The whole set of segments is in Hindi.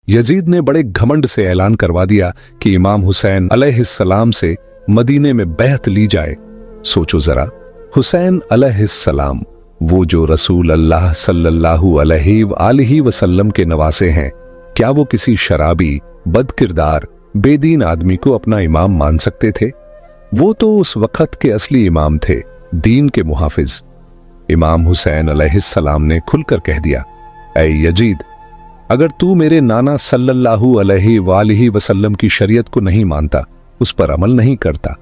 यजीद ने बड़े घमंड से ऐलान करवा दिया कि इमाम हुसैन अलैहिस्सलाम से मदीने में बैत ली जाए। सोचो जरा, हुसैन अलैहिस्सलाम, वो जो रसूल अल्लाह सल्लल्लाहु अलैहि वसल्लम के नवासे हैं, क्या वो किसी शराबी, बदकिरदार, बेदीन आदमी को अपना इमाम मान सकते थे? वो तो उस वक्त के असली इमाम थे, दीन के मुहाफिज। इमाम हुसैन अलैहिस्सलाम ने खुलकर कह दिया, ऐ यजीद, अगर तू मेरे नाना सल्लल्लाहु अलैहि वसल्लम की शरीयत को नहीं मानता, उस पर अमल नहीं करता,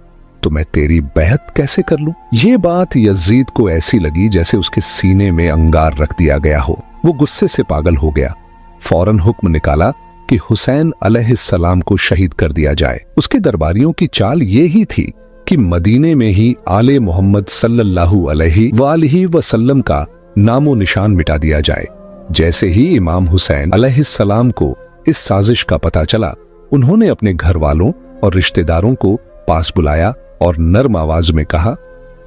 तो मैं तेरी बैत कैसे कर लूं? ये बात यजीद को ऐसी लगी जैसे उसके सीने में अंगार रख दिया गया हो। वो गुस्से से पागल हो गया। फौरन हुक्म निकाला कि हुसैन अलैहिस्सलाम को शहीद कर दिया जाए। उसके दरबारियों की चाल ये ही थी कि मदीने में ही आले मोहम्मद सल्लल्लाहु अलैहि वसल्लम का नामो निशान मिटा दिया जाए। जैसे ही इमाम हुसैन अलैहिस्सलाम को इस साजिश का पता चला, उन्होंने अपने घर वालों और रिश्तेदारों को पास बुलाया और नर्म आवाज में कहा,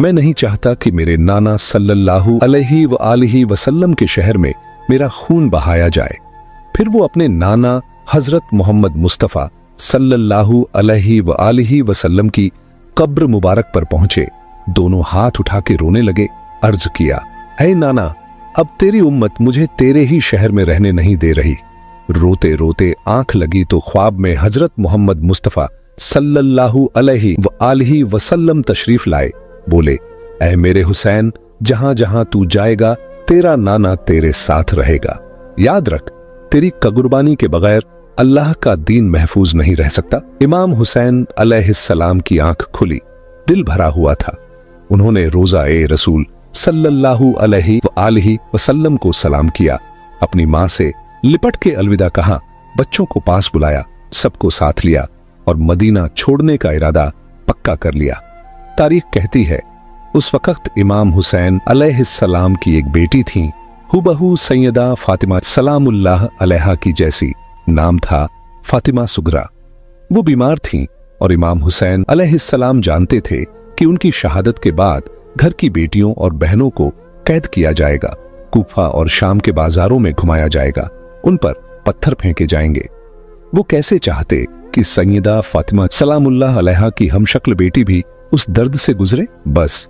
मैं नहीं चाहता कि मेरे नाना सल्लल्लाहु अलैहि वसल्लम के शहर में मेरा खून बहाया जाए। फिर वो अपने नाना हजरत मोहम्मद मुस्तफा सल्लल्लाहु अलैहि वसल्लम की कब्र मुबारक पर पहुंचे, दोनों हाथ उठा के रोने लगे। अर्ज किया, ऐ नाना, अब तेरी उम्मत मुझे तेरे ही शहर में रहने नहीं दे रही। रोते रोते आंख लगी तो ख्वाब में हजरत मोहम्मद मुस्तफा सल्लल्लाहु अलैहि वसल्लम तशरीफ लाए। बोले, ऐ मेरे हुसैन, जहां जहां तू जाएगा तेरा नाना तेरे साथ रहेगा। याद रख, तेरी ककुर्बानी के बगैर अल्लाह का दीन महफूज नहीं रह सकता। इमाम हुसैन अलैहिस्सलाम की आंख खुली, दिल भरा हुआ था। उन्होंने रोजा ए रसूल सल्लल्लाहु अलैहि वसल्लम को सलाम किया, अपनी मां से लिपट के अलविदा कहा, बच्चों को पास बुलाया, सबको साथ लिया और मदीना छोड़ने का इरादा पक्का कर लिया। तारीख कहती है, उस वक्त इमाम हुसैन अलैहिस्सलाम की एक बेटी थी, हुबहू सैयदा फातिमा सलामुल्लाह अलैहा की जैसी। नाम था फातिमा सुगरा। वो बीमार थीं और इमाम हुसैन अलैहिस्सलाम जानते थे कि उनकी शहादत के बाद घर की बेटियों और बहनों को कैद किया जाएगा, कूफा और शाम के बाजारों में घुमाया जाएगा, उन पर पत्थर फेंके जाएंगे। वो कैसे चाहते कि सैयदा फातिमा सलामुल्लाह अलैहा की हमशक्ल बेटी भी उस दर्द से गुजरे? बस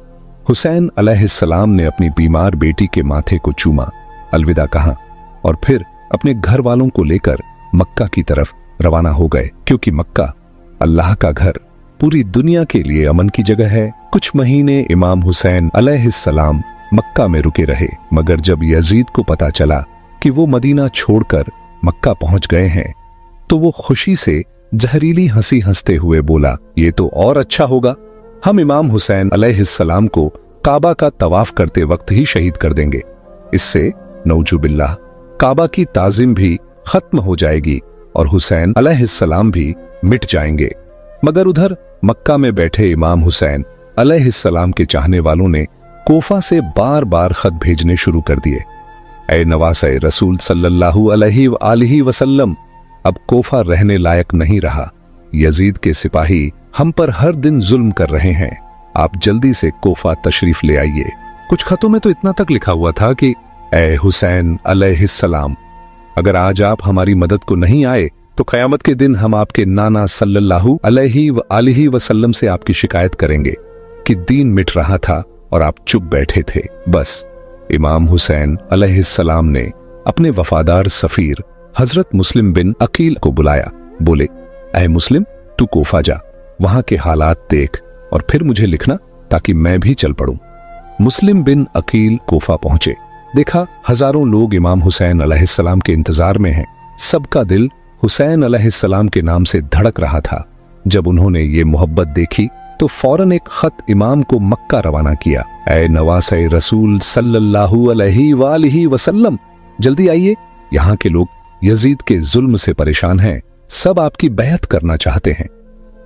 हुसैन अलैहिस्सलाम ने अपनी बीमार बेटी के माथे को चूमा, अलविदा कहा और फिर अपने घर वालों को लेकर मक्का की तरफ रवाना हो गए, क्योंकि मक्का अल्लाह का घर, पूरी दुनिया के लिए अमन की जगह है। कुछ महीने इमाम हुसैन अलैहिस्सलाम मक्का में रुके रहे, मगर जब यजीद को पता चला कि वो मदीना छोड़कर मक्का पहुंच गए हैं, तो वो खुशी से जहरीली हंसी हंसते हुए बोला, ये तो और अच्छा होगा, हम इमाम हुसैन अलैहिस्सलाम को काबा का तवाफ करते वक्त ही शहीद कर देंगे। इससे नऊजुबिल्लाह काबा की ताजिम भी खत्म हो जाएगी और हुसैन अलैहिस्सलाम भी मिट जाएंगे। मगर उधर मक्का में बैठे इमाम हुसैन अलैहिस्सलाम के चाहने वालों ने कोफा से बार बार खत भेजने शुरू कर दिए। ऐ नवासे रसूल सल्लल्लाहु अलैहि वसल्लम, अब कोफा रहने लायक नहीं रहा। यजीद के सिपाही हम पर हर दिन जुल्म कर रहे हैं, आप जल्दी से कोफा तशरीफ ले आइए। कुछ खतों में तो इतना तक लिखा हुआ था कि ऐ हुसैन अलैहिस्सलाम, अगर आज आप हमारी मदद को नहीं आए तो क़यामत के दिन हम आपके नाना सल्लल्लाहु अलैहि वसल्लम से आपकी शिकायत करेंगे कि दीन मिट रहा था और आप चुप बैठे थे। बस इमाम हुसैन अलैहिस्सलाम ने अपने वफादार सफीर हजरत मुस्लिम बिन अकील को बुलाया। बोले, ऐ मुस्लिम, तू कोफा जा, वहां के हालात देख और फिर मुझे लिखना ताकि मैं भी चल पड़ूं। मुस्लिम बिन अकील कोफा पहुंचे। देखा हजारों लोग इमाम हुसैन अलैहिस्सलाम के इंतजार में हैं। सबका दिल हुसैन अलैहिस्सलाम के नाम से धड़क रहा था। जब उन्होंने ये मोहब्बत देखी तो फौरन एक खत इमाम को मक्का रवाना किया। ऐ नवासे रसूल सल्लल्लाहु अलैहि वसल्लम, जल्दी आइए, यहाँ के लोग यजीद के जुल्म से परेशान हैं, सब आपकी बैत करना चाहते हैं।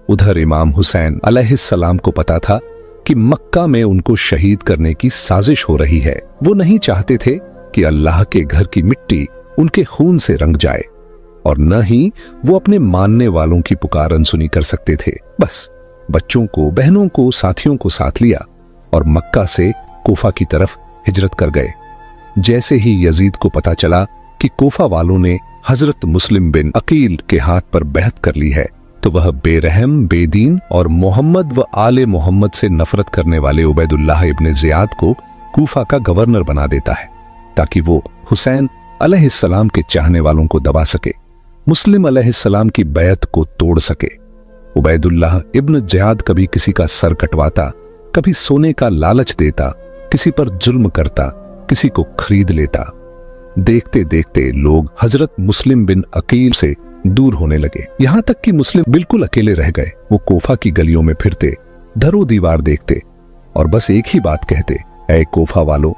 उधर इमाम हुसैन अलैहिस्सलाम को पता था कि मक्का में उनको शहीद करने की साजिश हो रही है। वो नहीं चाहते थे कि अल्लाह के घर की मिट्टी उनके खून से रंग जाए, और न ही वो अपने मानने वालों की पुकार अनसुनी कर सकते थे। बस बच्चों को, बहनों को, साथियों को साथ लिया और मक्का से कोफा की तरफ हिजरत कर गए। जैसे ही यजीद को पता चला कि कोफा वालों ने हजरत मुस्लिम बिन अकील के हाथ पर बैहत कर ली है, तो वह बेरहम, बेदीन और मोहम्मद व आले मोहम्मद से नफरत करने वाले उबैदुल्लाह इब्न ज़ियाद को कूफा का गवर्नर बना देता है, ताकि वो हुसैन अलैहिस्सलाम के चाहने वालों को दबा सके, मुस्लिम अलैहिस्सलाम की बैत को तोड़ सके। उबैदुल्लाह इब्न ज़ियाद कभी किसी का सर कटवाता, कभी सोने का लालच देता, किसी पर जुल्म करता, किसी को खरीद लेता। देखते देखते लोग हजरत मुस्लिम बिन अकील से दूर होने लगे, यहां तक कि मुस्लिम बिल्कुल अकेले रह गए। वो कोफा की गलियों में फिरते, दरो दीवार देखते और बस एक ही बात कहते, ऐ कोफा वालों,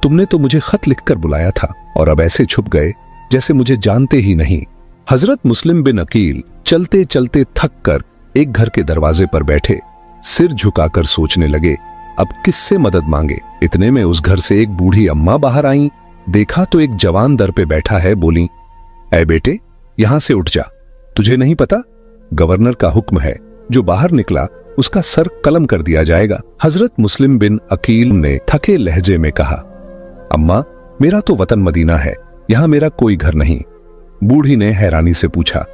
तुमने तो मुझे खत लिखकर बुलाया था और अब ऐसे छुप गए जैसे मुझे जानते ही नहीं। हजरत मुस्लिम बिन अकील चलते चलते थक कर एक घर के दरवाजे पर बैठे, सिर झुकाकर सोचने लगे अब किससे मदद मांगे। इतने में उस घर से एक बूढ़ी अम्मा बाहर आईं। देखा तो एक जवान दर पे बैठा है। बोली, ऐ बेटे, यहां से उठ जा, तुझे नहीं पता गवर्नर का हुक्म है, जो बाहर निकला उसका सर कलम कर दिया जाएगा। हजरत मुस्लिम बिन अकील ने थके लहजे में कहा, अम्मा, मेरा तो वतन मदीना है, यहां मेरा कोई घर नहीं। बूढ़ी ने हैरानी से पूछा,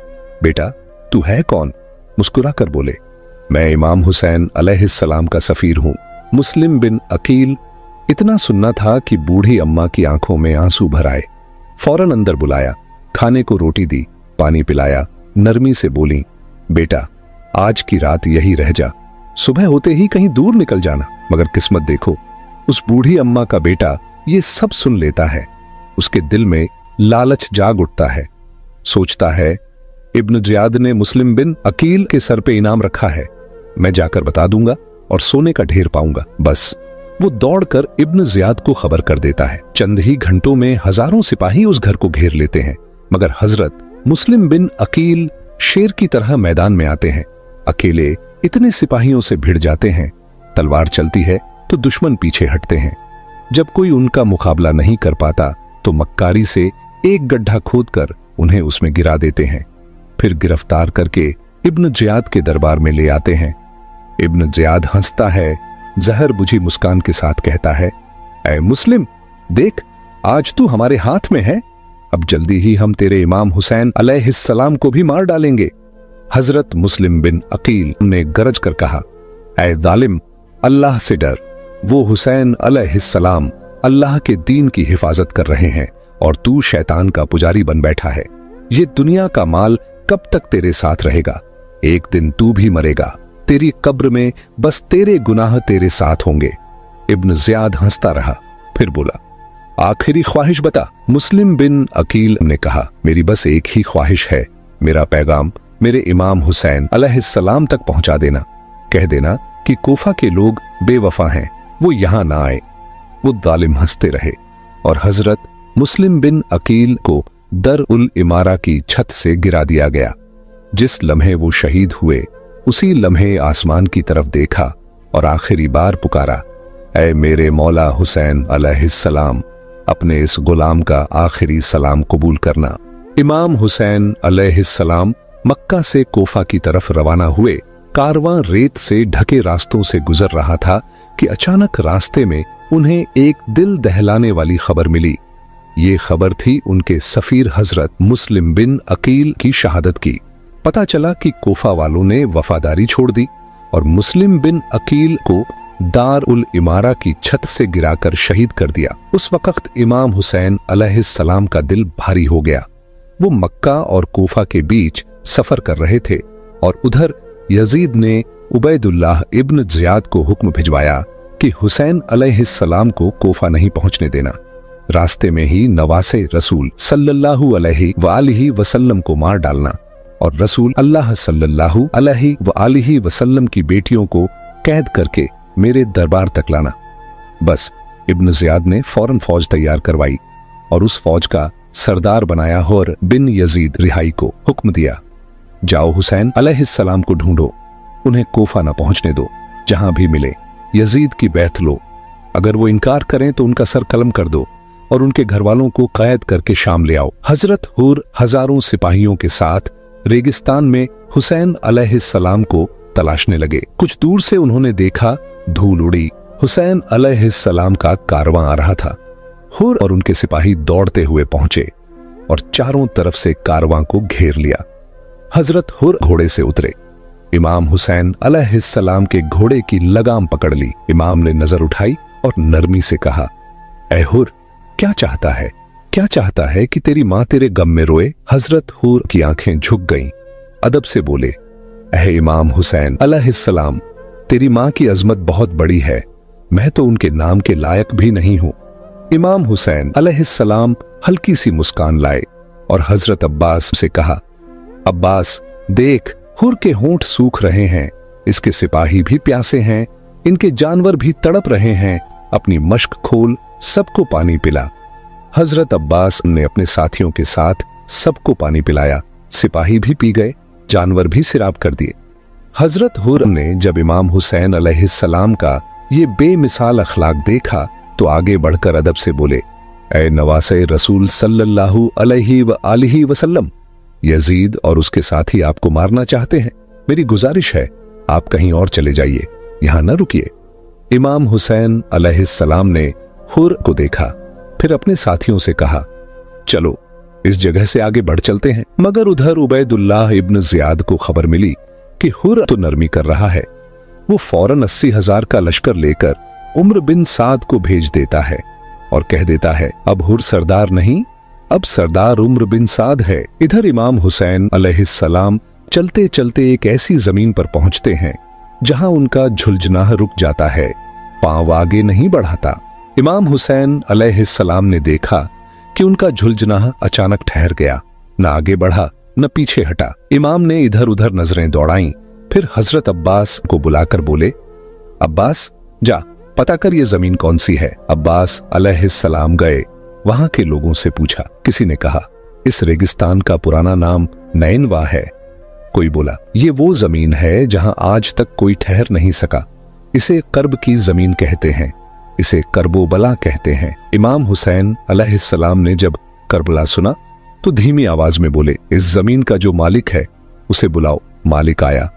बेटा तू है कौन? मुस्कुरा कर बोले, मैं इमाम हुसैन अलैहिस्सलाम का सफीर हूं। मुस्लिम बिन अकील इतना सुनना था कि बूढ़ी अम्मा की आंखों में आंसू भर आए। फौरन अंदर बुलाया, खाने को रोटी दी, पानी पिलाया, नरमी से बोली, बेटा आज की रात यही रह जा, सुबह होते ही कहीं दूर निकल जाना। मगर किस्मत देखो, उस बूढ़ी अम्मा का बेटा ये सब सुन लेता है। उसके दिल में लालच जाग उठता है। सोचता है, इब्न ज़ियाद ने मुस्लिम बिन अकील के सर पे इनाम रखा है, मैं जाकर बता दूंगा और सोने का ढेर पाऊंगा। बस वो दौड़कर इब्न ज़ियाद को खबर कर देता है। चंद ही घंटों में हजारों सिपाही उस घर को घेर लेते हैं, मगर हजरत मुस्लिम बिन अकील शेर की तरह मैदान में आते हैं। अकेले इतने सिपाहियों से भिड़ जाते हैं। तलवार चलती है तो दुश्मन पीछे हटते हैं। जब कोई उनका मुकाबला नहीं कर पाता तो मक्कारी से एक गड्ढा खोदकर उन्हें उसमें गिरा देते हैं। फिर गिरफ्तार करके इब्न ज़ियाद के दरबार में ले आते हैं। इब्न ज़ियाद हंसता है, जहर बुझी मुस्कान के साथ कहता है, ऐ मुस्लिम, देख आज तू हमारे हाथ में है, अब जल्दी ही हम तेरे इमाम हुसैन अलैहिस्सलाम को भी मार डालेंगे। हजरत मुस्लिम बिन अकील ने गरज कर कहा, ऐ जालिम, अल्लाह से डर, वो हुसैन अलैहिस्सलाम अल्लाह के दीन की हिफाजत कर रहे हैं और तू शैतान का पुजारी बन बैठा है। ये दुनिया का माल कब तक तेरे साथ रहेगा? एक दिन तू भी मरेगा, तेरी कब्र में बस तेरे गुनाह तेरे साथ होंगे। इब्न ज़ियाद हंसता रहा, फिर बोला, आखिरी ख्वाहिश बता। मुस्लिम बिन अकील ने कहा, मेरी बस एक ही ख्वाहिश है, मेरा पैगाम मेरे इमाम हुसैन अलैहिस्सलाम तक पहुंचा देना। कह देना कि कोफा के लोग बेवफा हैं, वो यहां ना आए। वो जालिम हंसते रहे और हजरत मुस्लिम बिन अकील को दर उल इमारा की छत से गिरा दिया गया। जिस लम्हे वो शहीद हुए, उसी लम्हे आसमान की तरफ देखा और आखिरी बार पुकारा, ऐ मेरे मौला हुसैन अलैहिस्सलाम, अपने इस गुलाम का आखिरी सलाम कबूल करना। इमाम हुसैन अलैहिस्सलाम मक्का से कोफा की तरफ रवाना हुए। कारवां रेत से ढके रास्तों से गुजर रहा था कि अचानक रास्ते में उन्हें एक दिल दहलाने वाली खबर मिली। ये खबर थी उनके सफीर हजरत मुस्लिम बिन अकील की शहादत की। पता चला कि कोफा वालों ने वफादारी छोड़ दी और मुस्लिम बिन अकील को दार उल इमारा की छत से गिराकर शहीद कर दिया। उस वक्त इमाम हुसैन अलैहिस्सलाम का दिल भारी हो गया। वो मक्का और कोफा के बीच सफर कर रहे थे और उधर यजीद ने उबैदुल्लाह इब्न ज़ियाद को हुक्म भिजवाया कि हुसैन अलैहिस्सलाम को कोफा नहीं पहुंचने देना। रास्ते में ही नवासे रसूल सल्लल्लाहु अलैहि वसल्लम को मार डालना और रसूल अल्लाह सल्लल्लाहु अलैहि वसल्लम की बेटियों को कैद करके मेरे दरबार तक लाना। बस इब्न ज़ियाद ने फौरन फौज तैयार करवाई और उस फौज का सरदार बनाया और बिन यजीद रिहाई को हुक्म दिया, जाओ हुसैन अलैहिस्सलाम को ढूंढो, उन्हें कोफा न पहुंचने दो, जहां भी मिले यजीद की बैत लो, अगर वो इनकार करें तो उनका सर कलम कर दो और उनके घर वालों को कैद करके शाम ले आओ। हजरत हुर हजारों सिपाहियों के साथ रेगिस्तान में हुसैन अलैहिस्सलाम को तलाशने लगे। कुछ दूर से उन्होंने देखा, धूल उड़ी, हुसैन अलैहिस्सलाम का कारवां आ रहा था। हुर और उनके सिपाही दौड़ते हुए पहुंचे। और चारों तरफ से कारवां को घेर लिया। हजरत हुर घोड़े से उतरे। इमाम हुसैन अलैहिस्सलाम के घोड़े की लगाम पकड़ ली। इमाम ने नजर उठाई और नरमी से कहा, ऐ हुर, क्या चाहता है? क्या चाहता है कि तेरी मां तेरे गम में रोए? हजरत हुर की आंखें झुक गईं। अदब से बोले, ऐ इमाम हुसैन अलैहिस्सलाम, तेरी मां की अजमत बहुत बड़ी है, मैं तो उनके नाम के लायक भी नहीं हूं। इमाम हुसैन अलैहिस्सलाम हल्की सी मुस्कान लाए और हजरत अब्बास से कहा, अब्बास देख, हुर के होंठ सूख रहे हैं, इसके सिपाही भी प्यासे हैं, इनके जानवर भी तड़प रहे हैं, अपनी मश्क खोल, सबको पानी पिला। हजरत अब्बास ने अपने साथियों के साथ सबको पानी पिलाया। सिपाही भी पी गए, जानवर भी सिराब कर दिए। हजरत हुर ने जब इमाम हुसैन अलैहिस्सलाम का ये बेमिसाल अखलाक देखा तो आगे बढ़कर अदब से बोले, ऐ नवासे रसूल सल्लल्लाहु अलैहि वसल्लम, यजीद और उसके साथी आपको मारना चाहते हैं। मेरी गुजारिश है, आप कहीं और चले जाइए, यहां न रुकिए। इमाम हुसैन अलैहिस्सलाम ने हुर को देखा, फिर अपने साथियों से कहा, चलो इस जगह से आगे बढ़ चलते हैं। मगर उधर उबैदुल्लाह इब्न जियाद को खबर मिली कि हुर तो नरमी कर रहा है। वो फौरन 80,000 का लश्कर लेकर उम्र बिन साद को भेज देता है और कह देता है, अब हुर सरदार नहीं, अब सरदार उम्र बिन साद है। इधर इमाम हुसैन अलैहिस्सलाम चलते चलते एक ऐसी जमीन पर पहुंचते हैं जहां उनका झुलझुनाह रुक जाता है, पांव आगे नहीं बढ़ाता। इमाम हुसैन अलैहिस्सलाम ने देखा कि उनका झुलझुनाह अचानक ठहर गया, न आगे बढ़ा न पीछे हटा। इमाम ने इधर उधर नजरें दौड़ाईं, फिर हजरत अब्बास को बुलाकर बोले, अब्बास जा पता कर ये जमीन कौन सी है। अब्बास अलैहिस्सलाम गए, वहां के लोगों से पूछा। किसी ने कहा, इस रेगिस्तान का पुराना नाम नैनवा है। कोई बोला, ये वो जमीन है जहां आज तक कोई ठहर नहीं सका, इसे कर्ब की जमीन कहते हैं, इसे कर्बोबला कहते हैं। इमाम हुसैन अलैहिस्सलाम ने जब करबला सुना तो धीमी आवाज में बोले, इस जमीन का जो मालिक है उसे बुलाओ। मालिक आया।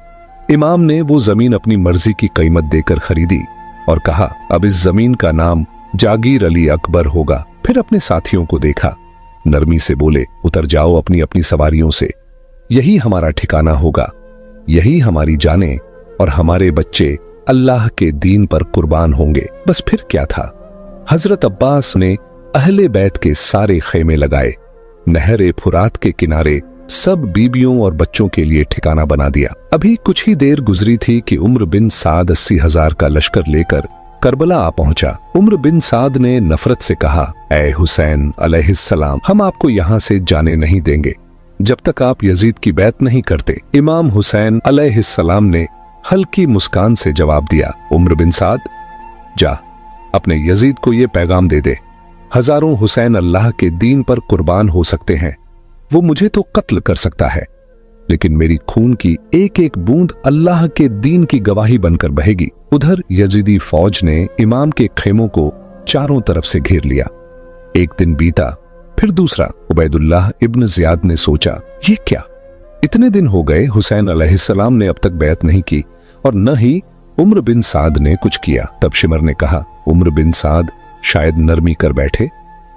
इमाम ने वो जमीन अपनी मर्जी की कीमत देकर खरीदी और कहा, अब इस जमीन का नाम जागीर अली अकबर होगा। फिर अपने साथियों को देखा, नरमी से बोले, उतर जाओ अपनी अपनी सवारियों से, यही हमारा ठिकाना होगा, यही हमारी जानें और हमारे बच्चे अल्लाह के दीन पर कुर्बान होंगे। बस फिर क्या था। हजरत अब्बास ने अहले बैत के सारे खेमे लगाए, नहर फुरात के किनारे सब बीबियों और बच्चों के लिए ठिकाना बना दिया। अभी कुछ ही देर गुजरी थी कि उम्र बिन साद 80,000 का लश्कर लेकर करबला आ पहुंचा। उम्र बिन साद ने नफरत से कहा, ऐ हुसैन अलैहिस्सलाम, हम आपको यहां से जाने नहीं देंगे जब तक आप यजीद की बैत नहीं करते। इमाम हुसैन अलैहिस्सलाम ने हल्की मुस्कान से जवाब दिया, उम्र बिन साद, जा अपने यजीद को ये पैगाम दे दे, हजारों हुसैन अल्लाह के दीन पर कुर्बान हो सकते हैं, वो मुझे तो कत्ल कर सकता है, लेकिन मेरी खून की एक एक बूंद अल्लाह के दीन की गवाही बनकर बहेगी। उधर यजीदी फौज ने इमाम के खेमों को चारों तरफ से घेर लिया। एक दिन बीता, फिर दूसरा। उबैदुल्लाह इब्न जियाद ने सोचा, ये क्या, इतने दिन हो गए हुसैन अलैहिस्सलाम ने अब तक बैत नहीं की और न ही उम्र बिन साद ने कुछ किया। तब शिमर ने कहा, उम्र बिन साद शायद नरमी कर बैठे,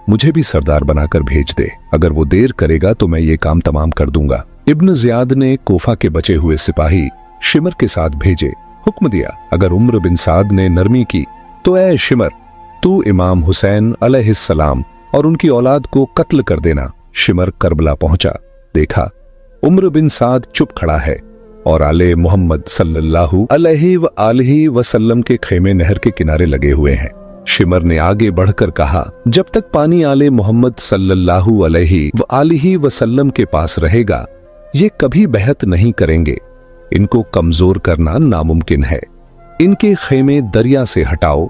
मुझे भी सरदार बनाकर भेज दे, अगर वो देर करेगा तो मैं ये काम तमाम कर दूंगा। इब्न जियाद ने कोफा के बचे हुए सिपाही शिमर के साथ भेजे। हुक्म दिया, अगर उम्र बिन साद ने नरमी की तो ऐ शिमर, तू इमाम हुसैन अलैहिस्सलाम और उनकी औलाद को कत्ल कर देना। शिमर करबला पहुंचा, देखा उम्र बिन साद चुप खड़ा है और आले मोहम्मद सल्लल्लाहु अलैहि वसल्लम के खेमे नहर के किनारे लगे हुए हैं। शिमर ने आगे बढ़कर कहा, जब तक पानी आले मोहम्मद सल्लल्लाहु अलैहि वसल्लम के पास रहेगा ये कभी बहत नहीं करेंगे, इनको कमजोर करना नामुमकिन है। इनके खेमे दरिया से हटाओ,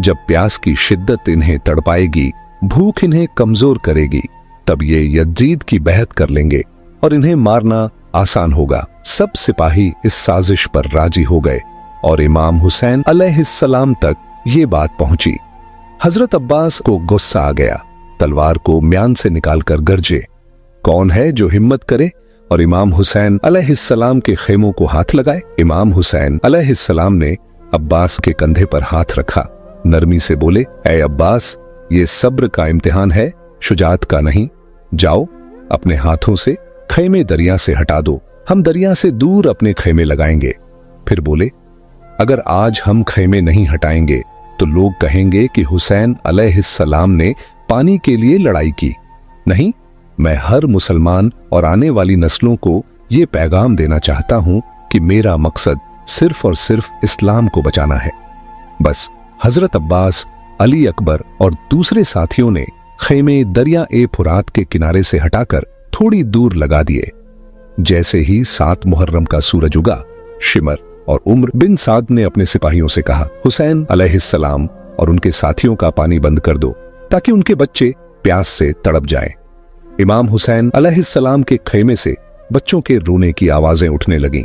जब प्यास की शिद्दत इन्हें तड़पाएगी, भूख इन्हें कमजोर करेगी, तब ये यजीद की बहत कर लेंगे और इन्हें मारना आसान होगा। सब सिपाही इस साजिश पर राजी हो गए और इमाम हुसैन अलैहिस्सलाम तक ये बात पहुंची। हजरत अब्बास को गुस्सा आ गया, तलवार को म्यान से निकालकर गरजे, कौन है जो हिम्मत करे और इमाम हुसैन अलैहिस्सलाम के खेमों को हाथ लगाए। इमाम हुसैन अलैहिस्सलाम ने अब्बास के कंधे पर हाथ रखा, नरमी से बोले, ऐ अब्बास, ये सब्र का इम्तिहान है, शुजात का नहीं। जाओ अपने हाथों से खैमे दरिया से हटा दो, हम दरिया से दूर अपने खैमे लगाएंगे। फिर बोले, अगर आज हम खैमे नहीं हटाएंगे तो लोग कहेंगे कि हुसैन अलैहिस्सलाम ने पानी के लिए लड़ाई की। नहीं, मैं हर मुसलमान और आने वाली नस्लों को यह पैगाम देना चाहता हूं कि मेरा मकसद सिर्फ और सिर्फ इस्लाम को बचाना है। बस हजरत अब्बास, अली अकबर और दूसरे साथियों ने खैमे दरिया ए फुरात के किनारे से हटाकर थोड़ी दूर लगा दिए। जैसे ही 7 मुहर्रम का सूरज उगा, शिमर और उम्र बिन साद ने अपने सिपाहियों से कहा, हुसैन अलैहिस्सलाम और उनके साथियों का पानी बंद कर दो ताकि उनके बच्चे प्यास से तड़प जाएं। इमाम हुसैन अलैहिस्सलाम के खैमे से बच्चों के रोने की आवाजें उठने लगीं।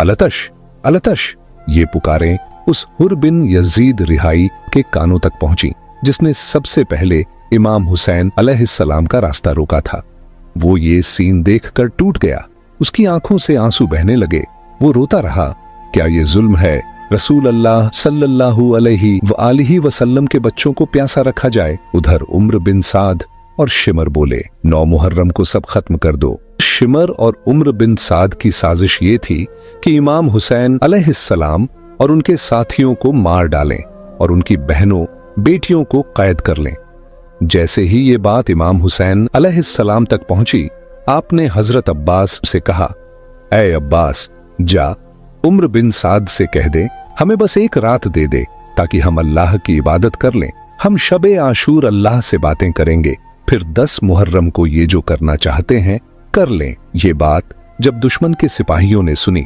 अलतश अलतश, ये पुकारें उस हुर बिन यजीद रिहाई के कानों तक पहुंची, जिसने सबसे पहले इमाम हुसैन अलैहिस्सलाम का रास्ता रोका था। वो ये सीन देखकर टूट गया, उसकी आंखों से आंसू बहने लगे। वो रोता रहा, क्या ये जुल्म है रसूल अल्लाह सल्लल्लाहु अलैहि व आलिहि वसल्लम के बच्चों को प्यासा रखा जाए। उधर उम्र बिन साद और शिमर बोले, 9 मुहर्रम को सब खत्म कर दो। शिमर और उम्र बिन साद की साजिश ये थी कि इमाम हुसैन अलैहिस्सलाम और उनके साथियों को मार डालें और उनकी बहनों बेटियों को कैद कर लें। जैसे ही ये बात इमाम हुसैन अलैहिस्सलाम तक पहुंची, आपने हजरत अब्बास से कहा, ऐ अब्बास, जा उम्र बिन साद से कह दे हमें बस एक रात दे दे ताकि हम अल्लाह की इबादत कर लें। हम शबे आशूर अल्लाह से बातें करेंगे, फिर 10 मुहर्रम को ये जो करना चाहते हैं कर लें। ये बात जब दुश्मन के सिपाहियों ने सुनी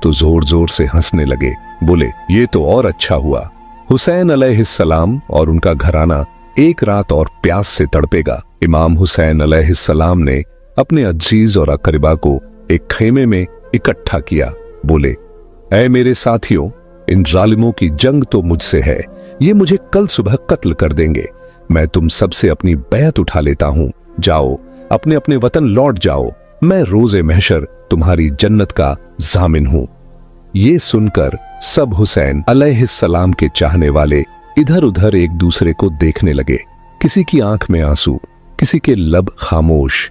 तो जोर जोर से हंसने लगे। बोले, ये तो और अच्छा हुआ, हुसैन अलैहिस्सलाम और उनका घराना एक रात और प्यास से तड़पेगा। इमाम हुसैन अलैहिस्सलाम ने अपने अजीज और अकरबा को एक खेमे में इकट्ठा किया। बोले, ऐ मेरे साथियों, इन जालिमों की जंग तो मुझसे है, ये मुझे कल सुबह कत्ल कर देंगे। मैं तुम सबसे अपनी बैत उठा लेता हूं, जाओ अपने अपने वतन लौट जाओ, मैं रोजे महशर तुम्हारी जन्नत का जामिन हूं। ये सुनकर सब हुसैन अलैहिस्सलाम के चाहने वाले इधर उधर एक दूसरे को देखने लगे। किसी की आंख में आंसू, किसी के लब खामोश।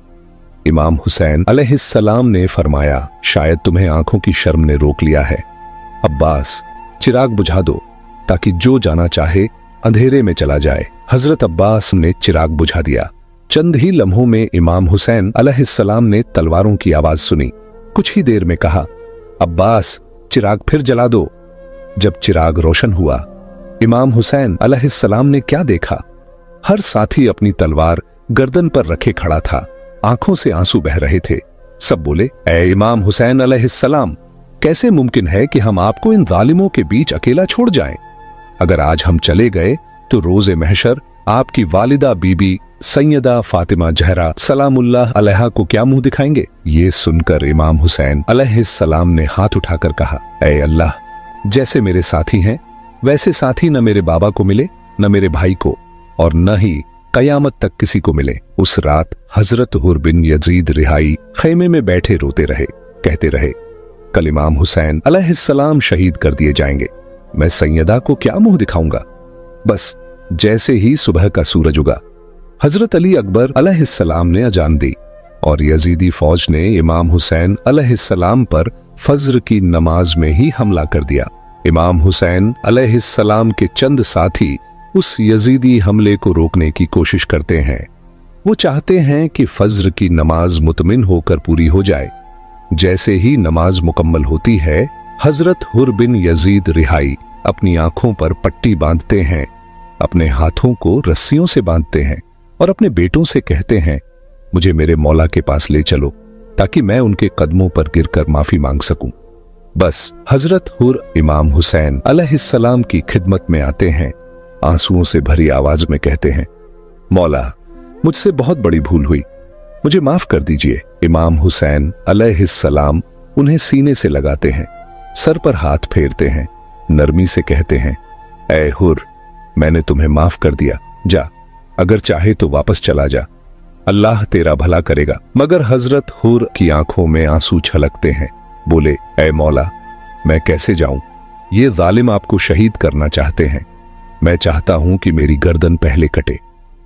इमाम हुसैन अलैहिस्सलाम ने फरमाया, शायद तुम्हें आंखों की शर्म ने रोक लिया है। अब्बास, चिराग बुझा दो ताकि जो जाना चाहे अंधेरे में चला जाए। हजरत अब्बास ने चिराग बुझा दिया। चंद ही लम्हों में इमाम हुसैन अलैहिस्सलाम ने तलवारों की आवाज सुनी। कुछ ही देर में कहा, अब्बास, चिराग फिर जला दो। जब चिराग रोशन हुआ, इमाम हुसैन अलैहिस्सलाम ने क्या देखा? हर साथी अपनी तलवार गर्दन पर रखे खड़ा था, आंखों से आंसू बह रहे थे। सब बोले, ऐ इमाम हुसैन अलैहिस्सलाम, कैसे मुमकिन है कि हम आपको इन जालिमों के बीच अकेला छोड़ जाएं? अगर आज हम चले गए तो रोजे महशर आपकी वालिदा बीबी सैयदा फातिमा जहरा सलामुल्लाह अलैहा को क्या मुंह दिखाएंगे? ये सुनकर इमाम हुसैन अलैहिस्सलाम ने हाथ उठाकर कहा, ऐ अल्लाह, जैसे मेरे साथी हैं वैसे साथी न मेरे बाबा को मिले, न मेरे भाई को, और न ही कयामत तक किसी को मिले। उस रात हजरत हुर बिन यजीद रिहाई खैमे में बैठे रोते रहे, कहते रहे, कल इमाम हुसैन अलैहिस्सलाम शहीद कर दिए जाएंगे, मैं सैयदा को क्या मुंह दिखाऊंगा? बस जैसे ही सुबह का सूरज उगा, हजरत अली अकबर अलैहिस्सलाम ने अजान दी और यजीदी फौज ने इमाम हुसैन अलैहिस्सलाम पर फज्र की नमाज में ही हमला कर दिया। इमाम हुसैन अलैहिस्सलाम के चंद साथी उस यजीदी हमले को रोकने की कोशिश करते हैं। वो चाहते हैं कि फज्र की नमाज मुतमिन होकर पूरी हो जाए। जैसे ही नमाज मुकम्मल होती है, हजरत हुर बिन यजीद रिहाई अपनी आंखों पर पट्टी बांधते हैं, अपने हाथों को रस्सियों से बांधते हैं और अपने बेटों से कहते हैं, मुझे मेरे मौला के पास ले चलो ताकि मैं उनके कदमों पर गिरकर माफी मांग सकूं। बस हजरत हुर इमाम हुसैन अलैहिस्सलाम की खिदमत में आते हैं, आंसुओं से भरी आवाज में कहते हैं, मौला, मुझसे बहुत बड़ी भूल हुई, मुझे माफ कर दीजिए। इमाम हुसैन अलैहिस्सलाम उन्हें सीने से लगाते हैं, सर पर हाथ फेरते हैं, नरमी से कहते हैं, ऐ हुर, मैंने तुम्हें माफ कर दिया, जा, अगर चाहे तो वापस चला जा, अल्लाह तेरा भला करेगा। मगर हजरत हुर की आंखों में आंसू छलकते हैं। बोले, ऐ मौला, मैं कैसे जाऊं? ये जालिम आपको शहीद करना चाहते हैं। मैं चाहता हूं कि मेरी गर्दन पहले कटे,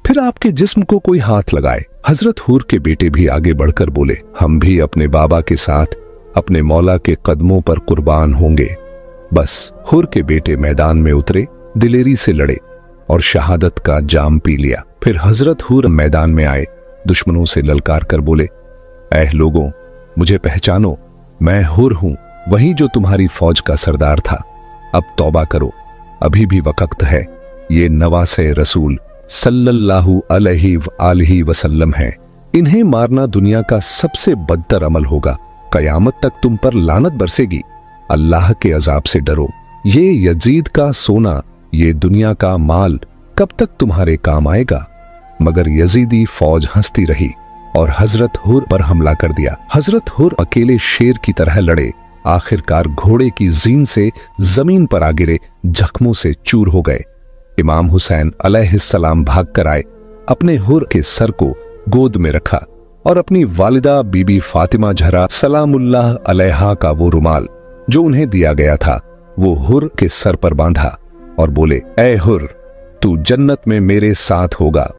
फिर आपके जिस्म को कोई हाथ लगाए। हजरत हुर के बेटे भी आगे बढ़कर बोले, हम भी अपने बाबा के साथ अपने मौला के कदमों पर कुर्बान होंगे। बस हुर के बेटे मैदान में उतरे, दिलेरी से लड़े और शहादत का जाम पी लिया। फिर हजरत हुर मैदान में आए, दुश्मनों से ललकार कर बोले, ऐ लोगों, मुझे पहचानो, मैं हुर हूं, वही जो तुम्हारी फौज का सरदार था। अब तौबा करो, अभी भी वक्त है। ये नवासे रसूल सल्लल्लाहु अलैहि वसल्लम है। इन्हें मारना दुनिया का सबसे बदतर अमल होगा। कयामत तक तुम पर लानत बरसेगी। अल्लाह के अजाब से डरो। ये यजीद का सोना, ये दुनिया का माल कब तक तुम्हारे काम आएगा? मगर यजीदी फौज हंसती रही और हजरत हुर पर हमला कर दिया। हजरत हुर अकेले शेर की तरह लड़े। आखिरकार घोड़े की जीन से जमीन पर आ गिरे, जख्मों से चूर हो गए। इमाम हुसैन अलैहिस्सलाम भाग कर आए, अपने हुर के सर को गोद में रखा और अपनी वालिदा बीबी फातिमा जहरा सलामुल्लाह अलैहा का वो रुमाल जो उन्हें दिया गया था, वो हुर के सर पर बांधा और बोले, ऐ हुर, तू जन्नत में मेरे साथ होगा।